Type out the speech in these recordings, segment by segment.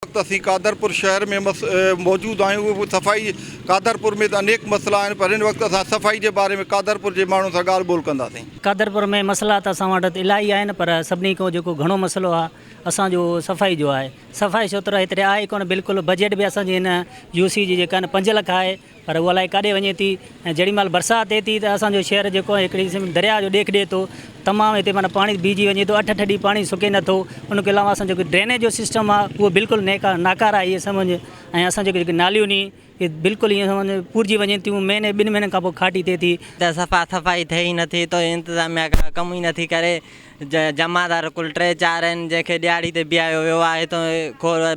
असीं कादरपुर शहर में मौजूद आहियूं। सफ़ाई कादरपुर में अनेक मसला आहिनि, पर हिन वक़्तु असां सफ़ाई जे बारे में कादरपुर जे माण्हुनि सां ॻाल्हि ॿोल कंदासीं। कादरपुर में मसला त असां वटि इलाही आहिनि, पर सभिनी खां जेको घणो मसलो आहे असांजो सफ़ाई जो आहे। सफ़ाई छोतरा हिते आहे कोन बिल्कुलु। बजट बि असांजी हिन यूसी जी जेका 5 लख आहे, पर उहा अलाए काॾे वञे थी। ऐं जेॾी महिल बरसाति थिए थी त असांजो शहर जेको आहे हिकिड़ी दरिया जो ॾेख ॾिए थो, तमामु हिते माना पाणी बीहजी वञे थो। 8 ॾींहं पाणी सुके नथो। उनखे अलावा असांजो जेको ड्रेनेज जो सिस्टम आहे उहो बिल्कुलु नाकार आहे, इहे सम्झ। ऐं असांजो जेके नालियूं नी इहे बिल्कुलु ईअं सम्झ पूरजी वञे थियूं। महीने 2 महीननि खां पोइ खाटी थिए थी त सफ़ाई थिए ई नथी, तो इंतिज़ामिया कमु ई नथी करे। जमादार कुल 3-4 आहिनि जंहिंखे ॾियारी ते बीहारियो वियो आहे। हितो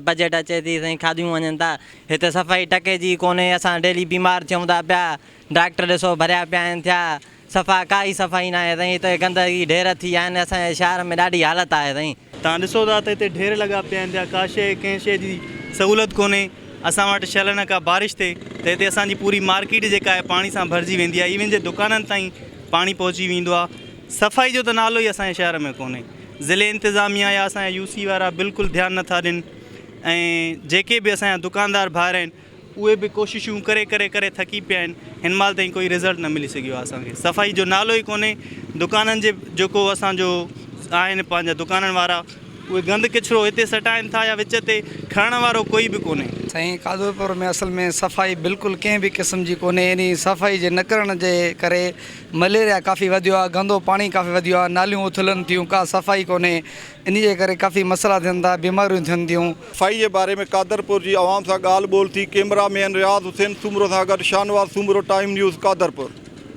बजट अचे थी, साईं खादियूं वञनि था। हिते सफ़ाई टके जी कोन्हे। असां डेली बीमार थियूं था पिया। डॉक्टर ॾिसो भरिया पिया आहिनि थिया। काई सफ़ाई न आहे साईं। हिते गंदगी ढेर थी आहिनि। असांजे शहर में ॾाढी हालत आहे साईं। तव्हां ॾिसो था त हिते ढेर लॻा पिया आहिनि थिया। का शइ कंहिं शइ जी सहूलियत कोन्हे। असां वटि शल न का बारिश थिए त हिते असांजी पूरी मार्केट जेका आहे पाणी सां भरिजी वेंदी आहे। इवन जे दुकाननि ताईं पाणी पहुची वेंदो आहे। सफ़ाई जो त नालो ई असांजे शहर में कोन्हे। ज़िले इंतिज़ामिया या असांजा यूसी वारा बिल्कुलु ध्यानु नथा ॾियनि। ऐं जेके बि असांजा दुकानदार भाइर आहिनि उहे बि कोशिशूं करे करे करे थकी पिया आहिनि। हिन महिल ताईं कोई रिज़ल्ट न मिली सघियो आहे असांखे। सफ़ाई जो नालो ई कोन्हे। दुकाननि जे जेको असांजो आहिनि पंहिंजा दुकाननि वारा, उहे गंद किचिरो हिते सटाइनि था या विच ते खणण वारो कोई बि कोन्हे। साईं कादरपुर में असल में सफ़ाई बिल्कुल कंहिं भी क़िस्म जी कोन्हे। इन सफ़ाई जे न करण जे करे मलेरिया काफ़ी वधियो आहे, गंदो पाणी काफ़ी वधियो आहे, नालियूं उथलनि थियूं, का सफ़ाई कोन्हे। इन जे करे काफ़ी मसला थियनि था, बीमारियूं थियनि थियूं। सफ़ाई जे बारे में कादरपुर जी आवाम सां ॻाल्हि ॿोल थी। कैमरामैन रियाज़ हुसैन सूमरो सां गॾु शाहनवाज़ सूमरो, टाइम न्यूज़ कादरपुर।